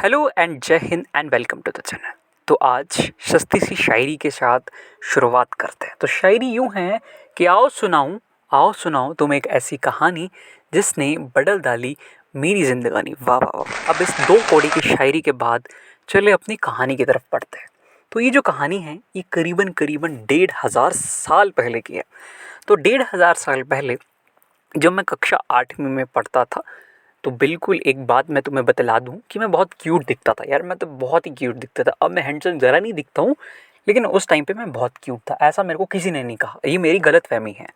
Hello and जय हिंद and welcome to the channel. तो आज सस्ती सी शायरी के साथ शुरुआत करते हैं। तो शायरी यूँ है कि आओ सुनाऊं तुम्हें एक ऐसी कहानी जिसने बदल डाली मेरी जिंदगानी। वाह वाह वाह। अब इस दो कौड़ी की शायरी के बाद चले अपनी कहानी की तरफ पढ़ते हैं। तो ये जो कहानी है ये करीबन करीबन 1500 साल पहले की है। तो 1500 साल पहले जब मैं कक्षा 8वीं में पढ़ता था तो बिल्कुल एक बात मैं तुम्हें बतला दूं कि मैं बहुत क्यूट दिखता था यार। मैं तो बहुत ही क्यूट दिखता था। अब मैं हैंडसम ज़रा नहीं दिखता हूँ, लेकिन उस टाइम पे मैं बहुत क्यूट था। ऐसा मेरे को किसी ने नहीं कहा, ये मेरी गलत फहमी है।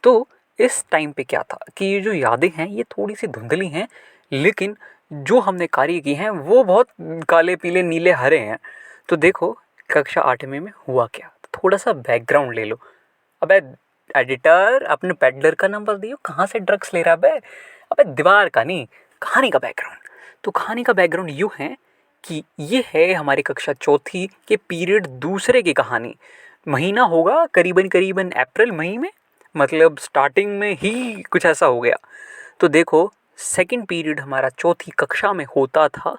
तो इस टाइम पे क्या था कि ये जो यादें हैं ये थोड़ी सी धुंधली हैं, लेकिन जो हमने कार्य की हैं वो बहुत काले पीले नीले हरे हैं। तो देखो कक्षा 8वीं में हुआ क्या, तो थोड़ा सा बैकग्राउंड ले लो। अबे एडिटर अपने पेडलर का नंबर दियो, कहाँ से ड्रग्स ले रहा है बे। अबे दीवार का नहीं, कहानी का बैकग्राउंड। तो कहानी का बैकग्राउंड यूँ है कि ये है हमारी कक्षा चौथी के पीरियड दूसरे की कहानी। महीना होगा करीबन करीबन अप्रैल मई में, मतलब स्टार्टिंग में ही कुछ ऐसा हो गया। तो देखो सेकंड पीरियड हमारा चौथी कक्षा में होता था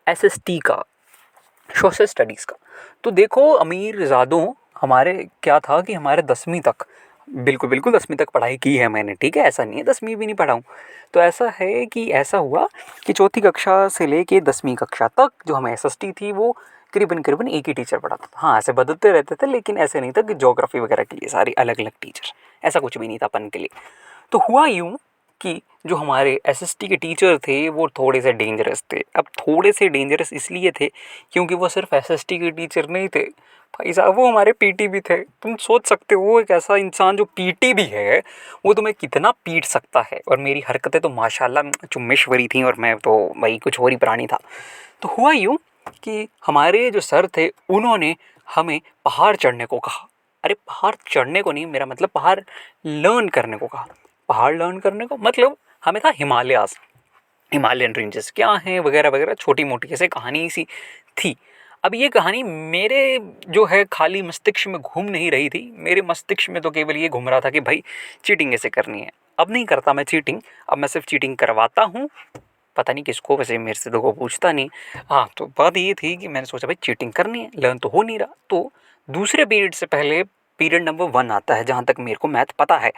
एसएसटी का, सोशल स्टडीज़ का। तो देखो अमीर ज़ादों, हमारे क्या था कि हमारे 10वीं तक, बिल्कुल बिल्कुल 10वीं तक पढ़ाई की है मैंने, ठीक है, ऐसा नहीं है 10वीं भी नहीं पढ़ा हूँ। तो ऐसा है कि ऐसा हुआ कि चौथी कक्षा से लेके 10वीं कक्षा तक जो हमें एसएसटी थी वो करीबन करीबन एक ही टीचर पढ़ाता था। हाँ, ऐसे बदलते रहते थे, लेकिन ऐसे नहीं था कि ज्योग्राफी वगैरह के लिए सारी अलग अलग टीचर, ऐसा कुछ भी नहीं था अपन के लिए। तो हुआ यूँ कि जो हमारे एसएसटी के टीचर थे वो थोड़े से डेंजरस थे। अब थोड़े से डेंजरस इसलिए थे क्योंकि वो सिर्फ एसएसटी के टीचर नहीं थे भाई साहब, वो हमारे पीटी भी थे। तुम सोच सकते हो एक ऐसा इंसान जो पीटी भी है वो तुम्हें कितना पीट सकता है। और मेरी हरकतें तो माशाल्लाह चुम्मेश्वरी थी, और मैं तो भाई कुछ और ही प्राणी था। तो हुआ यूँ कि हमारे जो सर थे उन्होंने हमें पहाड़ चढ़ने को कहा। अरे पहाड़ चढ़ने को नहीं, मेरा मतलब पहाड़ लर्न करने को कहा। पहाड़ लर्न करने को मतलब हमें था हिमालयास, हिमालयन रेंजेस क्या हैं वगैरह वगैरह, छोटी मोटी ऐसे कहानी सी थी। अब ये कहानी मेरे जो है खाली मस्तिष्क में घूम नहीं रही थी। मेरे मस्तिष्क में तो केवल ये घूम रहा था कि भाई चीटिंग कैसे करनी है। अब नहीं करता मैं चीटिंग, अब मैं सिर्फ चीटिंग करवाता हूँ। पता नहीं किसको, वैसे मेरे से तो कोई पूछता नहीं। हाँ, तो बात ये थी कि मैंने सोचा भाई चीटिंग करनी है, लर्न तो हो नहीं रहा। तो दूसरे पीरियड से पहले पीरियड नंबर 1 आता है जहाँ तक मेरे को मैथ पता है।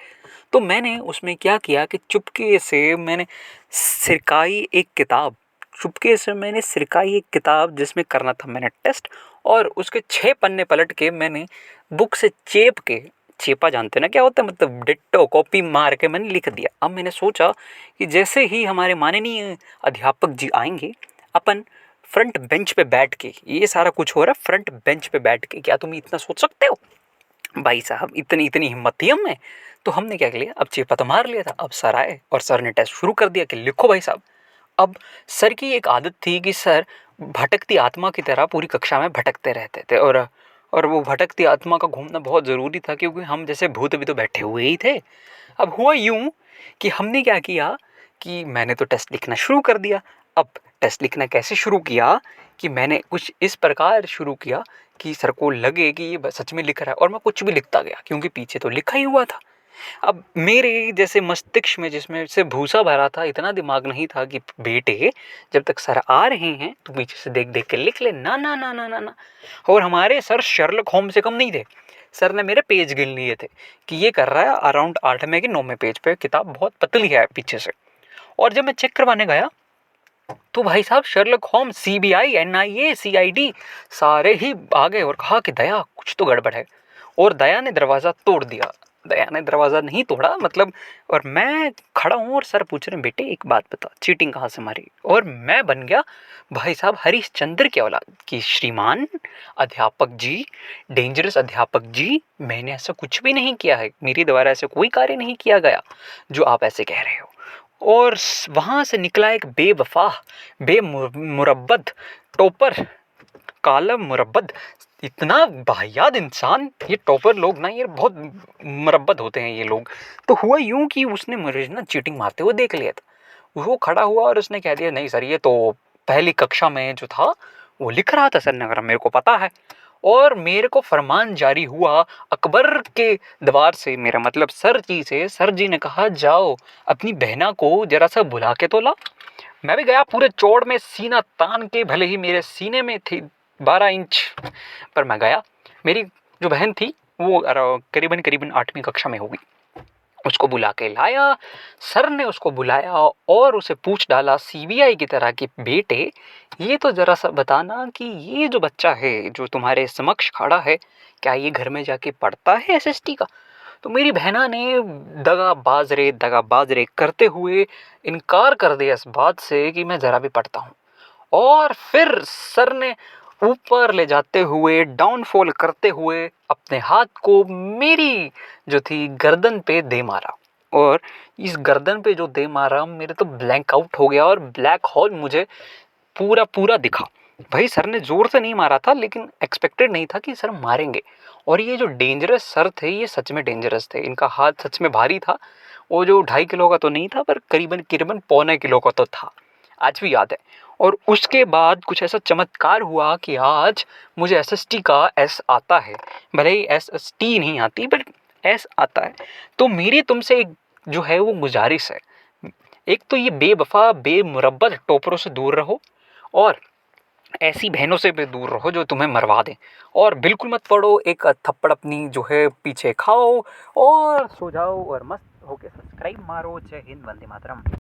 तो मैंने उसमें क्या किया कि चुपके से मैंने सिरकाई एक किताब, चुपके से मैंने सिरकाई एक किताब जिसमें करना था मैंने टेस्ट, और उसके 6 पन्ने पलट के मैंने बुक से चेप के, चेपा जानते ना क्या होता है, मतलब डिट्टो कॉपी मार के मैंने लिख दिया। अब मैंने सोचा कि जैसे ही हमारे माननीय अध्यापक जी आएंगे, अपन फ्रंट बेंच पे बैठ के, ये सारा कुछ हो रहा है फ्रंट बेंच पे बैठ के, क्या तुम इतना सोच सकते हो भाई साहब, इतनी इतनी हिम्मत थी हम में। तो हमने क्या किया, अब चेपा तो मार लिया था। अब सर आए और सर ने टेस्ट शुरू कर दिया कि लिखो भाई साहब। अब सर की एक आदत थी कि सर भटकती आत्मा की तरह पूरी कक्षा में भटकते रहते थे, और वो भटकती आत्मा का घूमना बहुत ज़रूरी था क्योंकि हम जैसे भूत भी तो बैठे हुए ही थे। अब हुआ यूं कि हमने क्या किया कि मैंने तो टेस्ट लिखना शुरू कर दिया। अब टेस्ट लिखना कैसे शुरू किया कि मैंने कुछ इस प्रकार शुरू किया कि सर को लगे कि ये सच में लिख रहा है, और मैं कुछ भी लिखता गया क्योंकि पीछे तो लिखा ही हुआ था। अब मेरे जैसे मस्तिष्क में जिसमें से भूसा भरा था, इतना दिमाग नहीं था कि बेटे जब तक सर आ रहे हैं तो पीछे से देख देख के लिख ले। ना ना ना ना ना ना। और हमारे सर शर्लक होम्स से कम नहीं थे। सर ने मेरे पेज गिन लिए थे कि ये कर रहा है अराउंड 8वें कि 9वें पेज पे, किताब बहुत पतली है पीछे से। और जब मैं चेक करवाने गया तो भाई साहब Sherlock Holmes, CBI, NIA, CID सारे ही आ गए और कहा कि दया कुछ तो गड़बड़ है। और दया ने दरवाज़ा तोड़ दिया। दया ने दरवाज़ा नहीं तोड़ा मतलब, और मैं खड़ा हूँ और सर पूछ रहे हैं बेटे एक बात बता चीटिंग कहाँ से मारी। और मैं बन गया भाई साहब हरिश्चंद्र की औलाद कि श्रीमान अध्यापक जी, डेंजरस अध्यापक जी, मैंने ऐसा कुछ भी नहीं किया है, मेरे द्वारा ऐसा कोई कार्य नहीं किया गया जो आप ऐसे कह रहे हो। और वहाँ से निकला एक बेवफा, बेमुरब्बत टॉपर, काला मुरब्बत, इतना वाहियात इंसान। ये टॉपर लोग ना, ये बहुत मुरब्बत होते हैं ये लोग। तो हुआ यूं कि उसने मुझे ना चीटिंग मारते हुए देख लिया था। वो खड़ा हुआ और उसने कह दिया नहीं सर ये तो पहली कक्षा में जो था वो लिख रहा था सर ने, अगर मेरे को पता है। और मेरे को फरमान जारी हुआ अकबर के दरबार से, मेरा मतलब सर जी से। सर जी ने कहा जाओ अपनी बहना को जरा सा बुला के तो ला। मैं भी गया पूरे चौड़ में सीना तान के, भले ही मेरे सीने में थी 12 इंच, पर मैं गया। मेरी जो बहन थी वो करीबन करीबन 8वीं कक्षा में होगी। उसको बुला के लाया, सर ने उसको बुलाया और उसे पूछ डाला सीबीआई की तरह कि बेटे ये तो ज़रा सा बताना कि ये जो बच्चा है जो तुम्हारे समक्ष खड़ा है, क्या ये घर में जाके पढ़ता है एसएसटी का? तो मेरी बहना ने दगा रे करते हुए इनकार कर दिया इस बात से कि मैं ज़रा भी पढ़ता हूँ। और फिर सर ने ऊपर ले जाते हुए, डाउनफॉल करते हुए अपने हाथ को मेरी जो थी गर्दन पे दे मारा। और इस गर्दन पे जो दे मारा, मेरे तो ब्लैंक आउट हो गया और ब्लैक होल मुझे पूरा पूरा दिखा। भाई सर ने जोर से नहीं मारा था, लेकिन एक्सपेक्टेड नहीं था कि सर मारेंगे। और ये जो डेंजरस सर थे, ये सच में डेंजरस थे। इनका हाथ सच में भारी था। वो जो 2.5 किलो का तो नहीं था, पर करीबन करीबन 1.25 किलो का तो था। आज भी याद है। और उसके बाद कुछ ऐसा चमत्कार हुआ कि आज मुझे एसएसटी का एस आता है। भले ही एसएसटी नहीं आती, पर एस आता है। तो मेरी तुमसे एक जो है वो गुजारिश है। एक तो ये बेवफा बेमुरब्बत टोपरों से दूर रहो, और ऐसी बहनों से भी दूर रहो जो तुम्हें मरवा दें। और बिल्कुल मत पढ़ो, एक थप्पड़ अपनी जो है पीछे खाओ और सो जाओ और मस्त होके सब्सक्राइब मारो। जय हिंद, वंदे मातरम।